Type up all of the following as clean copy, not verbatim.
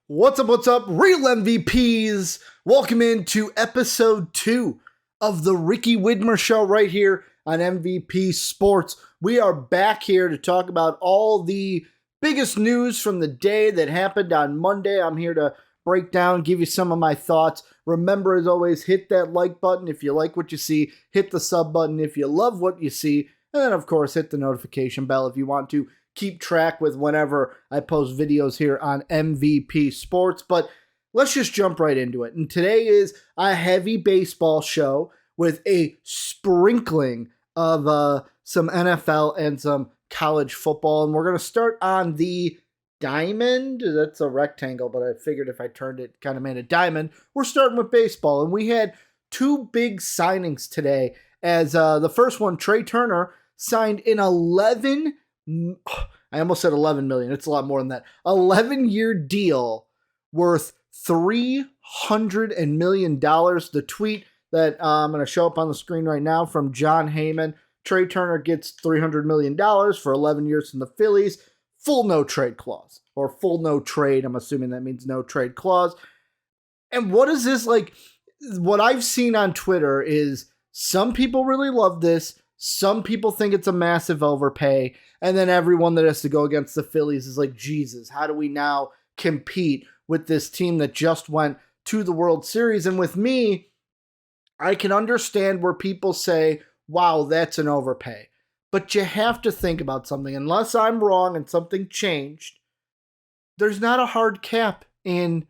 What's up, real MVPs? Welcome into episode 2 of the Ricky Widmer Show right here on MVP Sports. We are back here to talk about all the biggest news from the day that happened on Monday. I'm here to break down, give you some of my thoughts. Remember, as always, hit that like button if you like what you see, hit the sub button if you love what you see, and then, of course, hit the notification bell if you want to keep track with whenever I post videos here on MVP Sports. But let's just jump right into it. And today is a heavy baseball show with a sprinkling of some NFL and some college football. And we're going to start on the diamond. That's a rectangle, but I figured if I turned it, kind of made a diamond. We're starting with baseball. And we had two big signings today. As the first one, Trea Turner signed an I almost said 11 million. It's a lot more than that. 11-year deal worth $300 million. The tweet that I'm going to show up on the screen right now from John Heyman. Trea Turner gets $300 million for 11 years from the Phillies. Full no trade clause, or full no trade. I'm assuming that means no trade clause. And what is this like? What I've seen on Twitter is some people really love this. Some people think it's a massive overpay. And then everyone that has to go against the Phillies is like, Jesus, how do we now compete with this team that just went to the World Series? And with me, I can understand where people say, wow, that's an overpay. But you have to think about something. Unless I'm wrong and something changed, there's not a hard cap in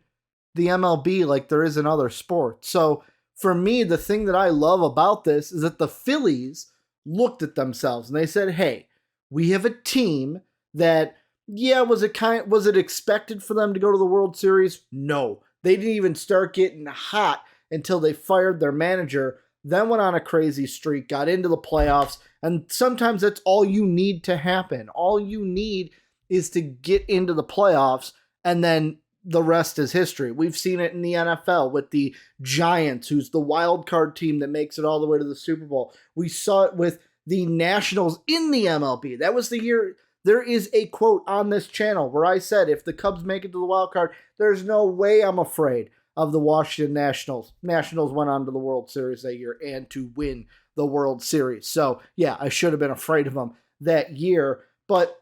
the MLB like there is in other sports. So for me, the thing that I love about this is that the Phillies looked at themselves and they said, hey, we have a team that, was it expected for them to go to the World Series? No. They didn't even start getting hot until they fired their manager, then went on a crazy streak, got into the playoffs, and sometimes that's all you need to happen. All you need is to get into the playoffs, and then the rest is history. We've seen it in the NFL with the Giants, who's the wild card team that makes it all the way to the Super Bowl. We saw it with the Nationals in the MLB. That was the year. There is a quote on this channel where I said, if the Cubs make it to the wild card, there's no way I'm afraid of the Washington Nationals. Nationals went on to the World Series that year and to win the World Series. So, yeah, I should have been afraid of them that year. But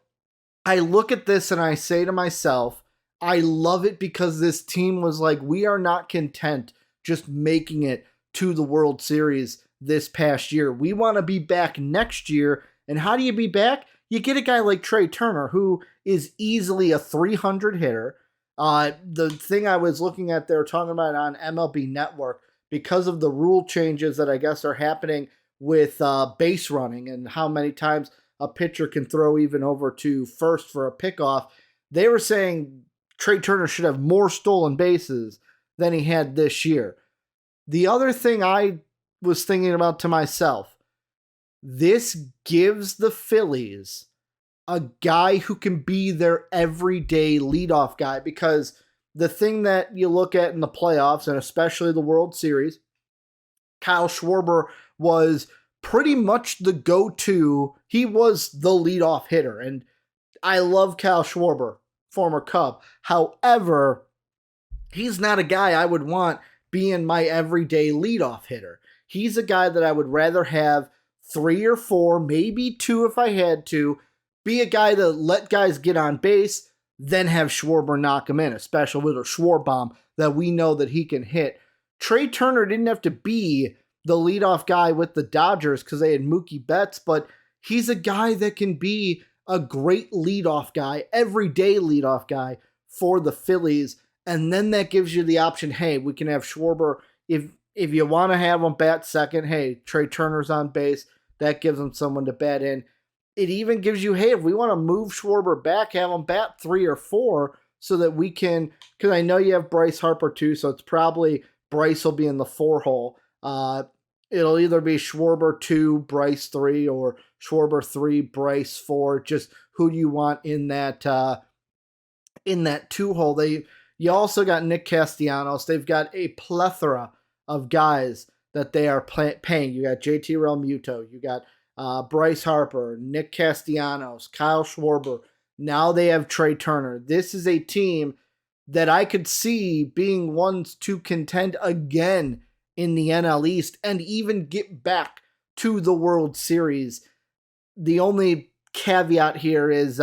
I look at this and I say to myself, I love it because this team was like, we are not content just making it to the World Series this past year. We want to be back next year. And how do you be back? You get a guy like Trea Turner, who is easily a 300 hitter. The thing I was looking at, they were talking about on MLB Network, because of the rule changes that I guess are happening with base running and how many times a pitcher can throw even over to first for a pickoff. They were saying Trea Turner should have more stolen bases than he had this year. The other thing I was thinking about to myself, this gives the Phillies a guy who can be their everyday leadoff guy, because the thing that you look at in the playoffs and especially the World Series, Kyle Schwarber was pretty much the go-to. He was the leadoff hitter, and I love Kyle Schwarber, former Cub. However, he's not a guy I would want being my everyday leadoff hitter. He's a guy that I would rather have 3 or 4, maybe 2 if I had to, be a guy to let guys get on base, then have Schwarber knock him in, especially with a Schwarbomb that we know that he can hit. Trea Turner didn't have to be the leadoff guy with the Dodgers because they had Mookie Betts, but he's a guy that can be a great leadoff guy, everyday leadoff guy for the Phillies. And then that gives you the option, hey, we can have Schwarber. If you want to have him bat second, hey, Trea Turner's on base. That gives him someone to bat in. It even gives you, hey, if we want to move Schwarber back, have him bat 3 or 4 so that we can, because I know you have Bryce Harper too, so it's probably Bryce will be in the 4 hole. It'll either be Schwarber 2, Bryce 3, or Schwarber 3, Bryce 4. Just who do you want in that 2 hole? You also got Nick Castellanos. They've got a plethora of guys that they are paying. You got JT Realmuto. You got Bryce Harper, Nick Castellanos, Kyle Schwarber. Now they have Trea Turner. This is a team that I could see being ones to contend again in the NL East and even get back to the World Series. The only caveat here is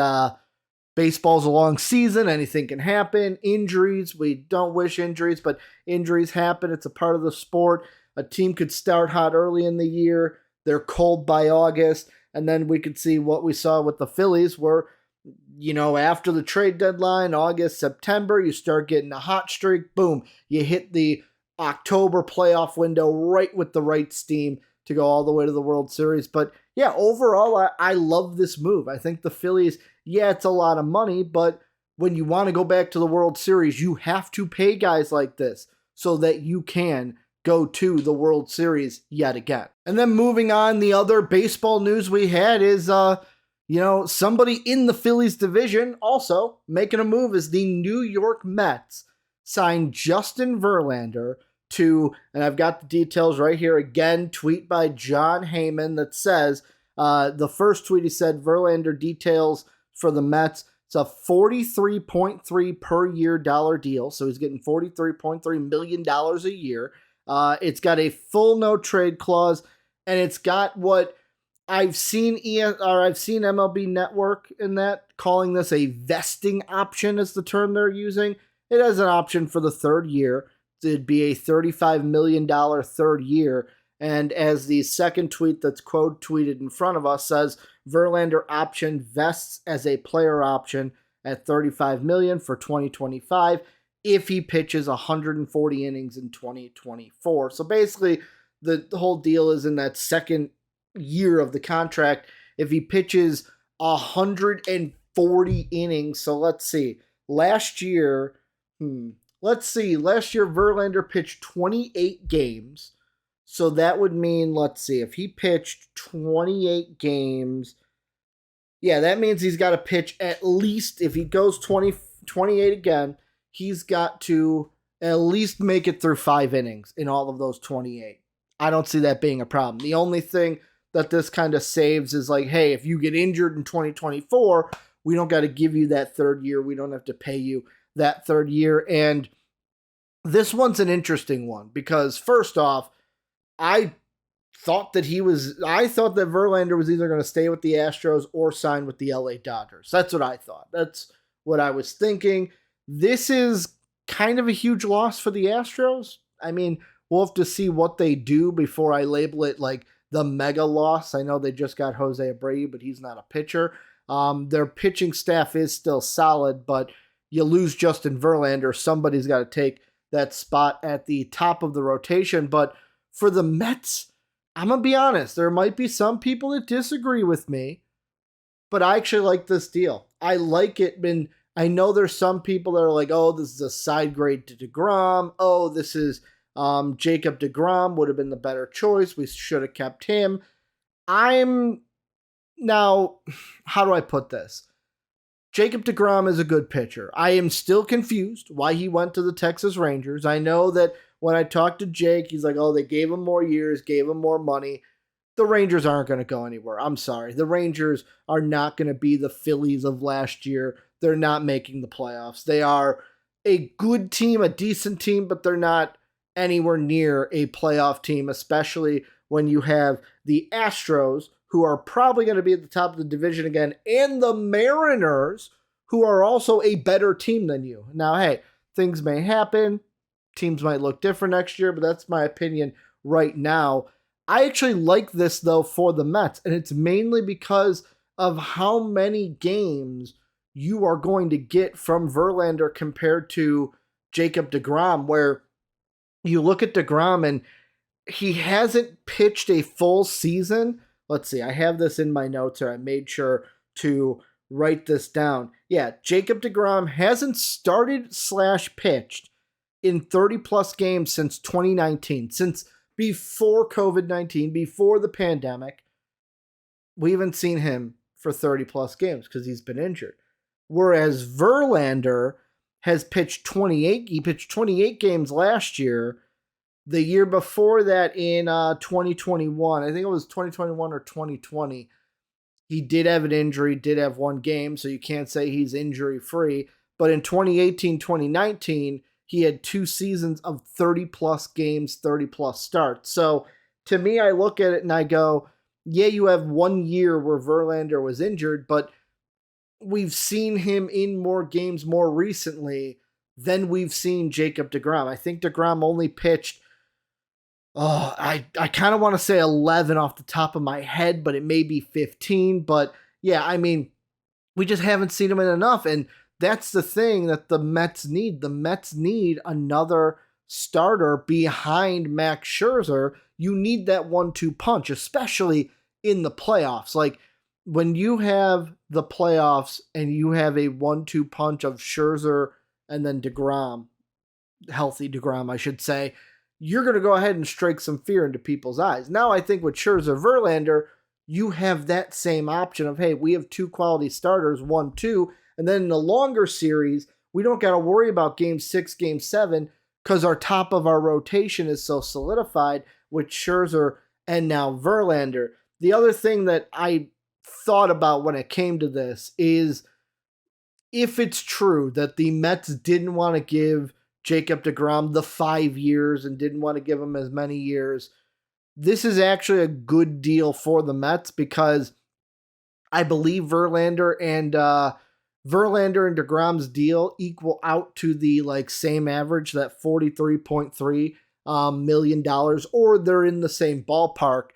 baseball's a long season. Anything can happen. Injuries. We don't wish injuries, but injuries happen. It's a part of the sport. A team could start hot early in the year. They're cold by August. And then we could see what we saw with the Phillies where, after the trade deadline, August, September, you start getting a hot streak. Boom. You hit the October playoff window right with the right steam to go all the way to the World Series. But yeah, overall, I love this move. I think the Phillies, yeah, it's a lot of money, but when you want to go back to the World Series, you have to pay guys like this so that you can go to the World Series yet again. And then moving on, the other baseball news we had is, somebody in the Phillies division also making a move is the New York Mets signed Justin Verlander to, and I've got the details right here again, tweet by Jon Heyman that says, the first tweet he said, Verlander details for the Mets. It's a $43.3 per year deal. So he's getting $43.3 million a year. It's got a full no trade clause, and it's got what I've seen I've seen MLB Network in that calling this a vesting option is the term they're using. It has an option for the third year. It'd be a $35 million third year. And as the second tweet that's quote tweeted in front of us says, Verlander option vests as a player option at $35 million for 2025 if he pitches 140 innings in 2024. So basically, the whole deal is in that second year of the contract. If he pitches 140 innings, so let's see. Last year, Verlander pitched 28 games. So that would mean, let's see, if he pitched 28 games, yeah, that means he's got to pitch at least, if he goes 28 again, he's got to at least make it through 5 innings in all of those 28. I don't see that being a problem. The only thing that this kind of saves is like, hey, if you get injured in 2024, we don't got to give you that third year. We don't have to pay you that third year. And this one's an interesting one because first off, I thought that Verlander was either going to stay with the Astros or sign with the LA Dodgers. That's what I thought. That's what I was thinking. This is kind of a huge loss for the Astros. I mean, we'll have to see what they do before I label it like the mega loss. I know they just got Jose Abreu, but he's not a pitcher. Their pitching staff is still solid, but you lose Justin Verlander. Somebody's got to take that spot at the top of the rotation. But for the Mets, I'm going to be honest, there might be some people that disagree with me, but I actually like this deal. I like it. And I know there's some people that are like, oh, this is a side grade to DeGrom. Oh, this is Jacob DeGrom would have been the better choice. We should have kept him. Now, how do I put this? Jacob DeGrom is a good pitcher. I am still confused why he went to the Texas Rangers. I know that when I talked to Jake, he's like, oh, they gave him more years, gave him more money. The Rangers aren't going to go anywhere. I'm sorry. The Rangers are not going to be the Phillies of last year. They're not making the playoffs. They are a good team, a decent team, but they're not anywhere near a playoff team, especially when you have the Astros, who are probably going to be at the top of the division again, and the Mariners, who are also a better team than you. Now, hey, things may happen. Teams might look different next year, but that's my opinion right now. I actually like this, though, for the Mets, and it's mainly because of how many games you are going to get from Verlander compared to Jacob DeGrom, where you look at DeGrom and he hasn't pitched a full season. Let's see, I have this in my notes here. I made sure to write this down. Yeah, Jacob DeGrom hasn't started/pitched in 30-plus games since 2019, since before COVID-19, before the pandemic. We haven't seen him for 30-plus games because he's been injured. Whereas Verlander has pitched 28. He pitched 28 games last year. The year before that in 2021, I think it was 2021 or 2020, he did have an injury, did have one game, so you can't say he's injury-free. But in 2018, 2019, he had 2 seasons of 30 plus games, 30 plus starts. So to me, I look at it and I go, yeah, you have 1 year where Verlander was injured, but we've seen him in more games more recently than we've seen Jacob deGrom. I think deGrom only pitched, I kind of want to say 11 off the top of my head, but it may be 15. But yeah, I mean, we just haven't seen him in enough. And that's the thing that the Mets need. The Mets need another starter behind Max Scherzer. You need that 1-2 punch, especially in the playoffs. Like, when you have the playoffs and you have a 1-2 punch of Scherzer and then deGrom, healthy deGrom, I should say, you're going to go ahead and strike some fear into people's eyes. Now, I think with Scherzer Verlander, you have that same option of, hey, we have 2 quality starters, 1-2, and then in the longer series, we don't got to worry about game 6, game 7, because our top of our rotation is so solidified with Scherzer and now Verlander. The other thing that I thought about when it came to this is, if it's true that the Mets didn't want to give Jacob deGrom the 5 years and didn't want to give him as many years, this is actually a good deal for the Mets, because I believe Verlander and deGrom's deal equal out to the same average, that $43.3 million, or they're in the same ballpark.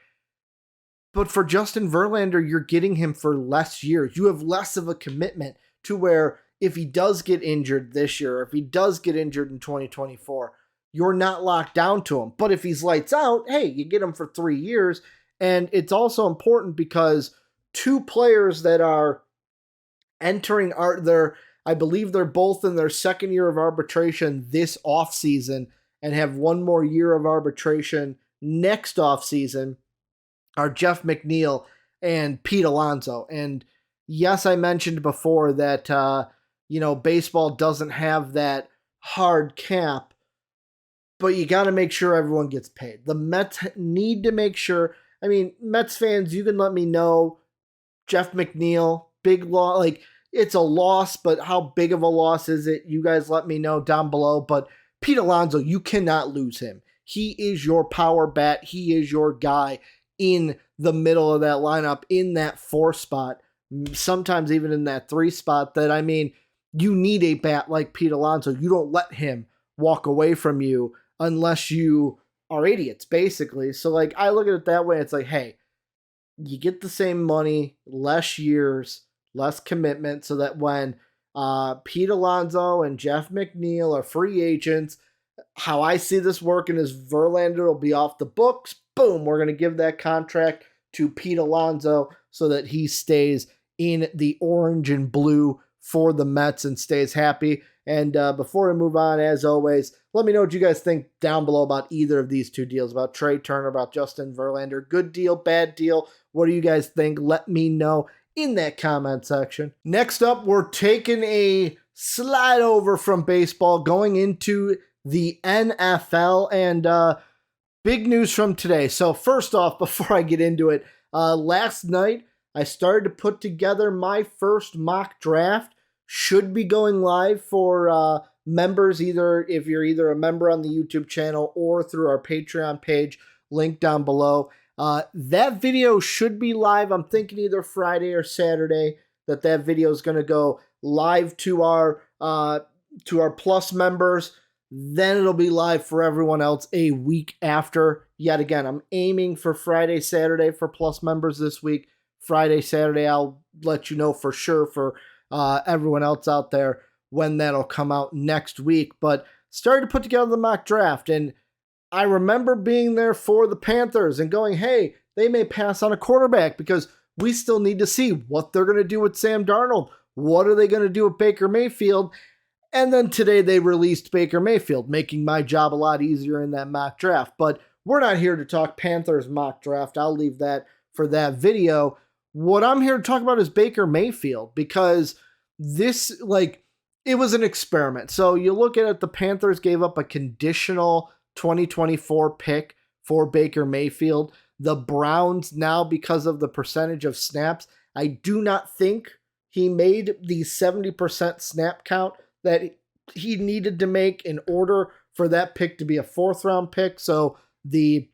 But for Justin Verlander, you're getting him for less years. You have less of a commitment to where if he does get injured this year, or if he does get injured in 2024, you're not locked down to him. But if he's lights out, hey, you get him for 3 years. And it's also important because 2 players that are entering I believe they're both in their second year of arbitration this offseason and have 1 more year of arbitration next offseason, are Jeff McNeil and Pete Alonso. And yes, I mentioned before that, baseball doesn't have that hard cap, but you got to make sure everyone gets paid. The Mets need to make sure. I mean, Mets fans, you can let me know, Jeff McNeil, big loss. It's a loss, but how big of a loss is it? You guys let me know down below. But Pete Alonso, you cannot lose him. He is your power bat. He is your guy in the middle of that lineup, in that 4 spot, sometimes even in that 3 spot, that, I mean, you need a bat like Pete Alonso. You don't let him walk away from you unless you are idiots, basically. So, I look at it that way. It's like, hey, you get the same money, less years, less commitment, so that when Pete Alonso and Jeff McNeil are free agents, how I see this working is Verlander will be off the books. Boom, we're going to give that contract to Pete Alonso so that he stays in the orange and blue for the Mets and stays happy. And before we move on, as always, let me know what you guys think down below about either of these 2 deals, about Trea Turner, about Justin Verlander. Good deal, bad deal? What do you guys think? Let me know in that comment section. Next up, we're taking a slide over from baseball, going into the NFL, and big news from today. So first off, before I get into it, last night I started to put together my first mock draft. Should be going live for members, either if you're either a member on the YouTube channel or through our Patreon page, link down below. That video should be live. I'm thinking either Friday or Saturday that video is going to go live to our Plus members. Then it'll be live for everyone else a week after. Yet again, I'm aiming for Friday, Saturday for Plus members this week. Friday, Saturday, I'll let you know for sure for everyone else out there when that'll come out next week. But started to put together the mock draft, and I remember being there for the Panthers and going, hey, they may pass on a quarterback because we still need to see what they're going to do with Sam Darnold. What are they going to do with Baker Mayfield? And then today they released Baker Mayfield, making my job a lot easier in that mock draft. But we're not here to talk Panthers mock draft. I'll leave that for that video. What I'm here to talk about is Baker Mayfield, because this, it was an experiment. So you look at it, the Panthers gave up a conditional 2024 pick for Baker Mayfield. The Browns now, because of the percentage of snaps, I do not think he made the 70% snap count that he needed to make in order for that pick to be a 4th-round pick. So the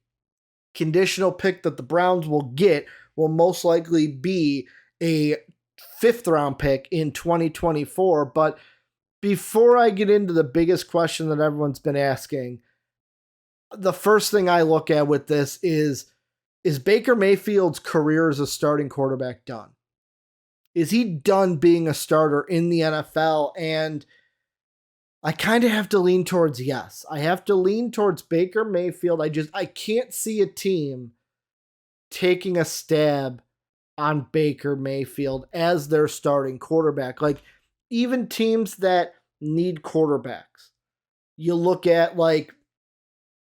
conditional pick that the Browns will get will most likely be a 5th-round pick in 2024. But before I get into the biggest question that everyone's been asking, the first thing I look at with this is Baker Mayfield's career as a starting quarterback done? Is he done being a starter in the NFL? And I kind of have to lean towards yes. I have to lean towards Baker Mayfield. I can't see a team taking a stab on Baker Mayfield as their starting quarterback. Like, even teams that need quarterbacks. You look at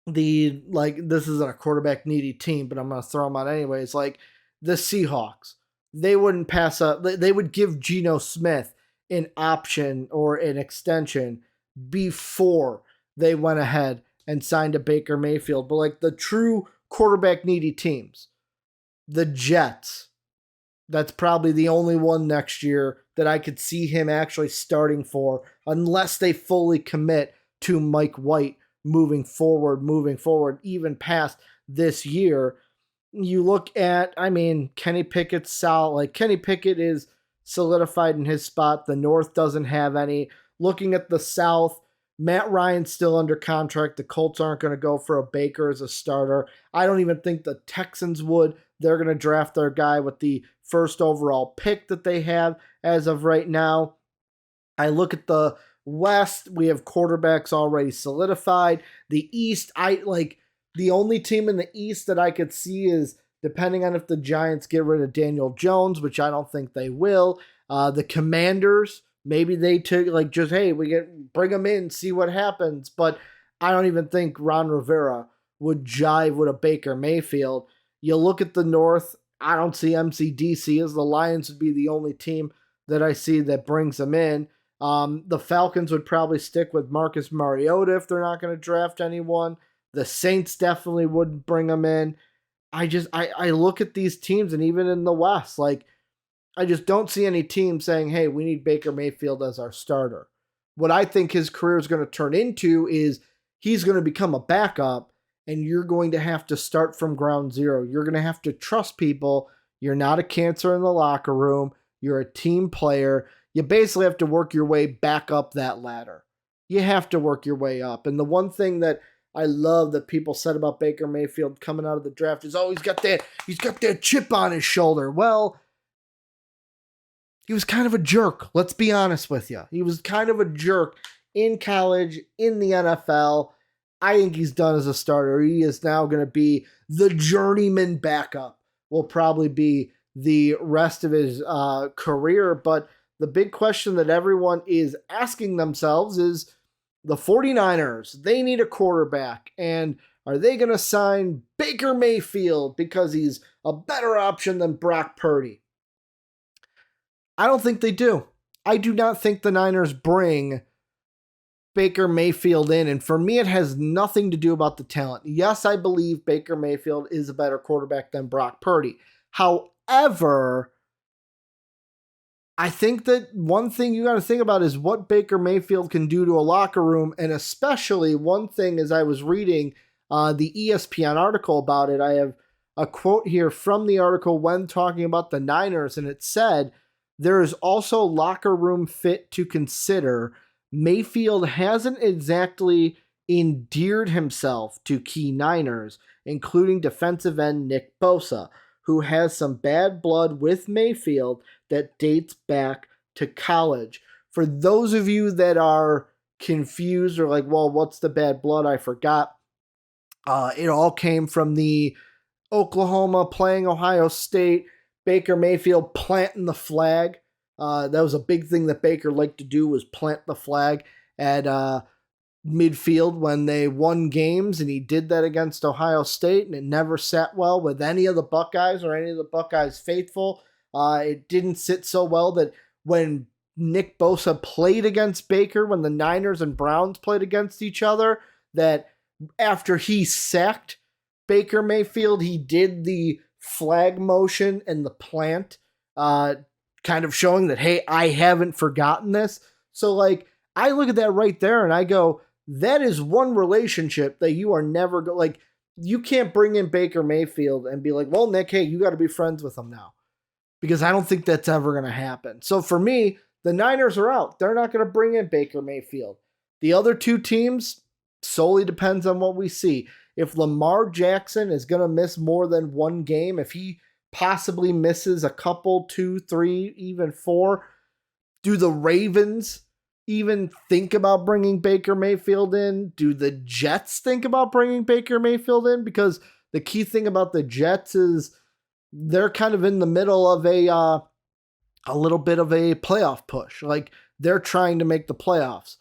this isn't a quarterback needy team, but I'm going to throw them out anyways. Like the Seahawks, they wouldn't pass up. They would give Geno Smith an option or an extension before they went ahead and signed a Baker Mayfield. But like the true quarterback needy teams, the Jets, that's probably the only one next year that I could see him actually starting for, unless they fully commit to Mike White moving forward, even past this year. You look at, Kenny Pickett's solid. Like, Kenny Pickett is solidified in his spot. The North doesn't have any. Looking at the South, Matt Ryan's still under contract. The Colts aren't going to go for a Baker as a starter. I don't even think the Texans would. They're going to draft their guy with the 1st overall pick that they have as of right now. I look at the West, we have quarterbacks already solidified. The East, the only team in the East that I could see is, depending on if the Giants get rid of Daniel Jones, which I don't think they will. The Commanders, maybe they took bring them in, see what happens. But I don't even think Ron Rivera would jive with a Baker Mayfield. You look at the North, I don't see MCDC, as the Lions would be the only team that I see that brings them in. The Falcons would probably stick with Marcus Mariota if they're not going to draft anyone. The Saints definitely wouldn't bring them in. I look at these teams, and even in the West, I just don't see any team saying, hey, we need Baker Mayfield as our starter. What I think his career is going to turn into is he's going to become a backup, and you're going to have to start from ground zero. You're going to have to trust people. You're not a cancer in the locker room. You're a team player. You basically have to work your way back up that ladder. You have to work your way up. And the one thing that I love that people said about Baker Mayfield coming out of the draft is, he's got that chip on his shoulder. Well, he was kind of a jerk. Let's be honest with you. He was kind of a jerk in college, in the NFL. I think he's done as a starter. He is now going to be the journeyman backup. Will probably be the rest of his career. But the big question that everyone is asking themselves is, the 49ers, they need a quarterback. And are they going to sign Baker Mayfield because he's a better option than Brock Purdy? I don't think they do. I do not think the Niners bring Baker Mayfield in. And for me, it has nothing to do about the talent. Yes, I believe Baker Mayfield is a better quarterback than Brock Purdy. However, I think that one thing you got to think about is what Baker Mayfield can do to a locker room. And especially one thing, as I was reading the ESPN article about it, I have a quote here from the article when talking about the Niners. And it said, there is also locker room fit to consider. Mayfield hasn't exactly endeared himself to key Niners, including defensive end Nick Bosa, who has some bad blood with Mayfield that dates back to college. For those of you that are confused or like, well, what's the bad blood? I forgot. It all came from the Oklahoma playing Ohio State, Baker Mayfield planting the flag. That was a big thing that Baker liked to do, was plant the flag at midfield when they won games, and he did that against Ohio State, and it never sat well with any of the Buckeyes or any of the Buckeyes faithful. It didn't sit so well that when Nick Bosa played against Baker, when the Niners and Browns played against each other, that after he sacked Baker Mayfield, he did the flag motion and the plant, kind of showing that, hey, I haven't forgotten this. So, like, I look at that right there and I go, that is one relationship that you are never like. You can't bring in Baker Mayfield and be like, well, Nick, hey, you got to be friends with him now, because I don't think that's ever going to happen. So for me, the Niners are out. They're not going to bring in Baker Mayfield. The other two teams solely depends on what we see. If Lamar Jackson is going to miss more than one game, if he possibly misses a couple, 2, 3, even 4, do the Ravens even think about bringing Baker Mayfield in? Do the Jets think about bringing Baker Mayfield in? Because the key thing about the Jets is they're kind of in the middle of a little bit of a playoff push. Like, they're trying to make the playoffs.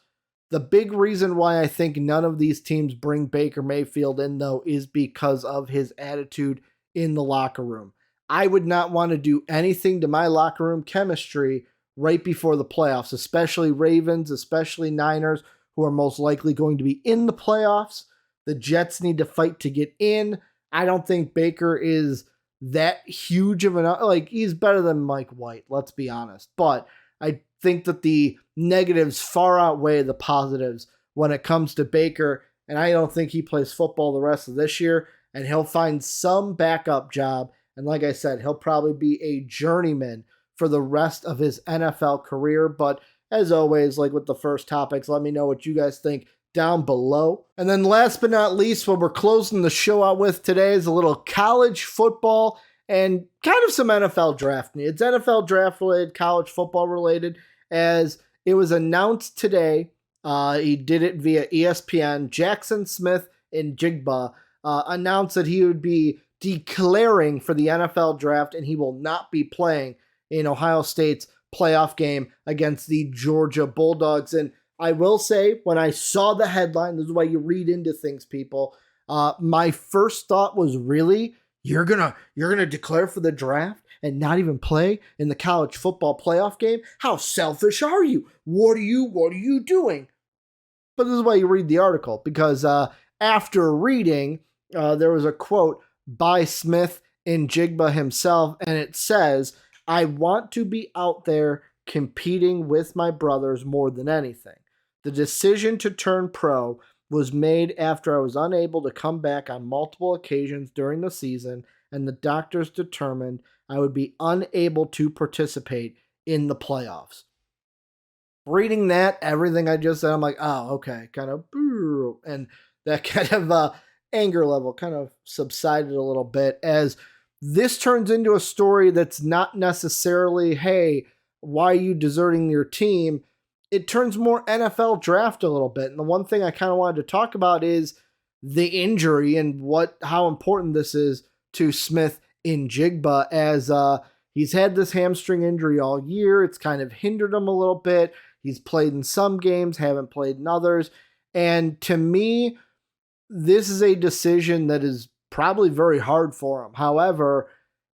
The big reason why I think none of these teams bring Baker Mayfield in, though, is because of his attitude in the locker room. I would not want to do anything to my locker room chemistry right before the playoffs, especially Ravens, especially Niners, who are most likely going to be in the playoffs. The Jets need to fight to get in. I don't think Baker is that huge of an, like, he's better than Mike White, let's be honest. But I think that the negatives far outweigh the positives when it comes to Baker, and I don't think he plays football the rest of this year, and he'll find some backup job, and like I said, he'll probably be a journeyman for the rest of his NFL career. But as always, like with the first topics, let me know what you guys think down below. And then last but not least, what we're closing the show out with today is a little college football and kind of some NFL draft needs. It's NFL draft related, college football related, as it was announced today. He did it via ESPN. Jaxon Smith-Njigba announced that he would be declaring for the NFL draft, and he will not be playing in Ohio State's playoff game against the Georgia Bulldogs. And I will say, when I saw the headline, this is why you read into things, people. My first thought was, really, you're gonna declare for the draft and not even play in the college football playoff game? How selfish are you? What are you doing? But this is why you read the article, because after reading, there was a quote by Smith-Njigba himself, and it says, "I want to be out there competing with my brothers more than anything. The decision to turn pro was made after I was unable to come back on multiple occasions during the season, and the doctors determined I would be unable to participate in the playoffs." Reading that, everything I just said, I'm like, oh, okay, kind of, and that kind of anger level kind of subsided a little bit, as this turns into a story that's not necessarily, hey, why are you deserting your team? It turns more NFL draft a little bit. And the one thing I kind of wanted to talk about is the injury and how important this is to Smith-Njigba, as he's had this hamstring injury all year. It's kind of hindered him a little bit. He's played in some games, haven't played in others. And to me, this is a decision that is probably very hard for him. However,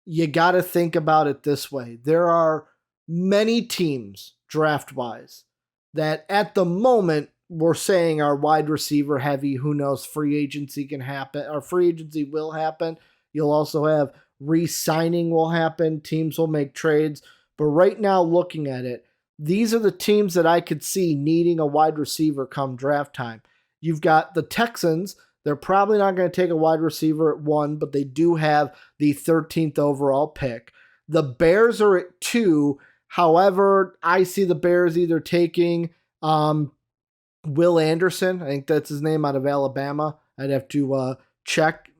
you got to think about it this way. There are many teams, draft-wise, that at the moment we're saying are wide receiver heavy. Who knows? Free agency can happen, or free agency will happen. You'll also have re-signing will happen. Teams will make trades. But right now, looking at it, these are the teams that I could see needing a wide receiver come draft time. You've got the Texans. They're probably not going to take a wide receiver at 1, but they do have the 13th overall pick. The Bears are at 2. However, I see the Bears either taking Will Anderson. I think that's his name, out of Alabama. I'd have to check.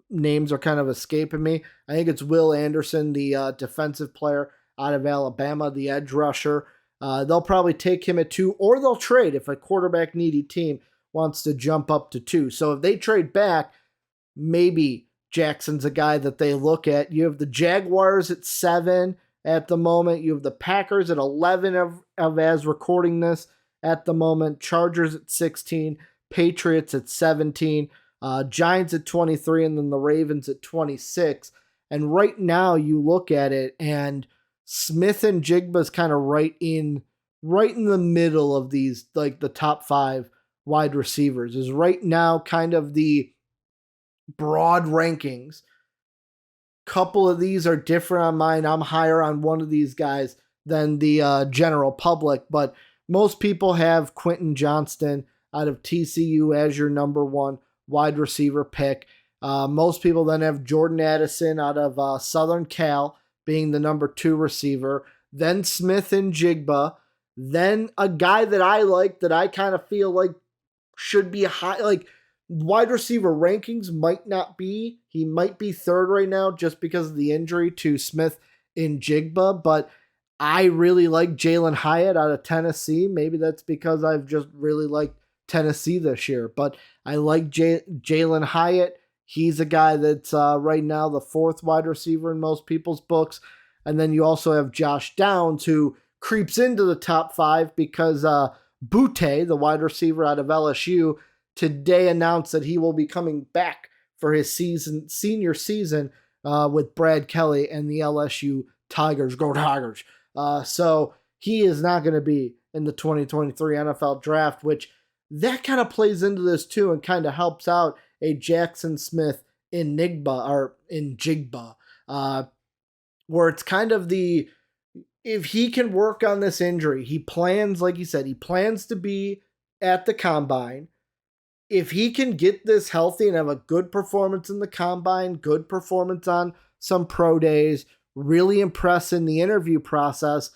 Names are kind of escaping me. I think it's Will Anderson, the defensive player out of Alabama, the edge rusher. They'll probably take him at 2, or they'll trade if a quarterback needy team wants to jump up to 2. So if they trade back, maybe Jackson's a guy that they look at. You have the Jaguars at 7 at the moment. You have the Packers at 11 of as recording this at the moment. Chargers at 16. Patriots at 17. Giants at 23, and then the Ravens at 26. And right now you look at it, and Smith-Njigba is kind of right in the middle of these, like the top 5 wide receivers, is right now kind of the broad rankings. Couple of these are different on mine. I'm higher on one of these guys than the general public, but most people have Quentin Johnston out of TCU as your number one wide receiver pick. Most people then have Jordan Addison out of Southern Cal being the number 2 receiver. Then Smith-Njigba. Then a guy that I like that I kind of feel like should be high, like wide receiver rankings might not be. He might be 3rd right now just because of the injury to Smith-Njigba, but I really like Jalen Hyatt out of Tennessee. Maybe that's because I've just really liked Tennessee this year, but I like Jalen Hyatt. He's a guy that's right now the 4th wide receiver in most people's books. And then you also have Josh Downs, who creeps into the top 5 because Butte, the wide receiver out of LSU, today announced that he will be coming back for his senior season with Brad Kelly and the LSU Tigers. Go Tigers! So he is not going to be in the 2023 NFL Draft, which that kind of plays into this too and kind of helps out a Jaxon Smith-Njigba, where it's kind of if he can work on this injury, he plans, like you said, he plans to be at the combine. If he can get this healthy and have a good performance in the combine, good performance on some pro days, really impress in the interview process,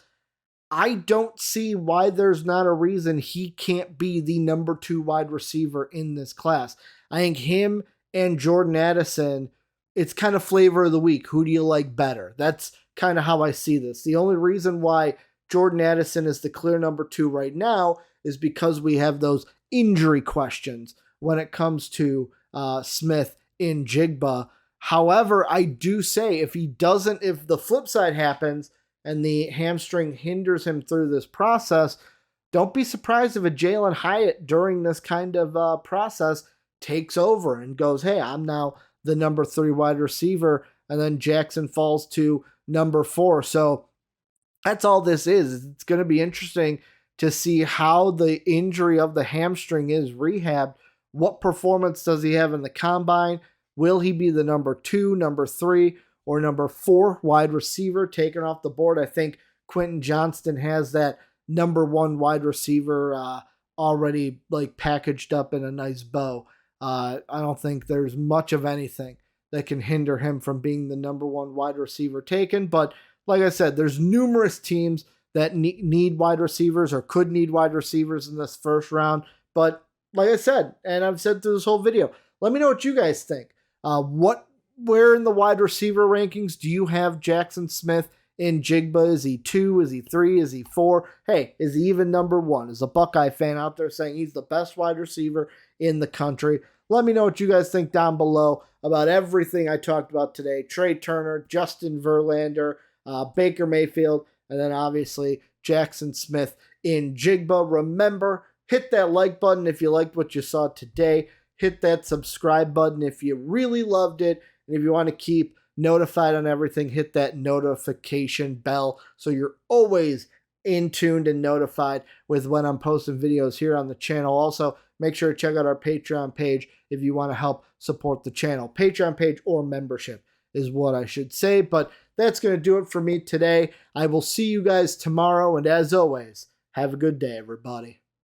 I don't see why there's not a reason he can't be the number 2 wide receiver in this class. I think him and Jordan Addison, it's kind of flavor of the week. Who do you like better? That's kind of how I see this. The only reason why Jordan Addison is the clear number 2 right now is because we have those injury questions when it comes to Smith-Njigba. However, I do say if the flip side happens and the hamstring hinders him through this process, don't be surprised if a Jalen Hyatt during this kind of process takes over and goes, hey, I'm now the number 3 wide receiver, and then Jaxon falls to number 4. So that's all this is. It's going to be interesting to see how the injury of the hamstring is rehabbed. What performance does he have in the combine? Will he be the number 2, number 3, or number 4 wide receiver taken off the board? I think Quentin Johnston has that number 1 wide receiver already like packaged up in a nice bow. I don't think there's much of anything that can hinder him from being the number 1 wide receiver taken. But like I said, there's numerous teams that need wide receivers or could need wide receivers in this first round. But like I said, and I've said through this whole video, let me know what you guys think. Where in the wide receiver rankings do you have Jaxon Smith-Njigba? Is he 2? Is he 3? Is he 4? Hey, is he even number 1? Is a Buckeye fan out there saying he's the best wide receiver in the country? Let me know what you guys think down below about everything I talked about today. Trea Turner, Justin Verlander, Baker Mayfield, and then obviously Jaxon Smith-Njigba. Remember, hit that like button if you liked what you saw today. Hit that subscribe button if you really loved it. And if you want to keep notified on everything, hit that notification bell so you're always in tuned and notified with when I'm posting videos here on the channel. Also, make sure to check out our Patreon page if you want to help support the channel. Patreon page or membership is what I should say. But that's going to do it for me today. I will see you guys tomorrow. And as always, have a good day, everybody.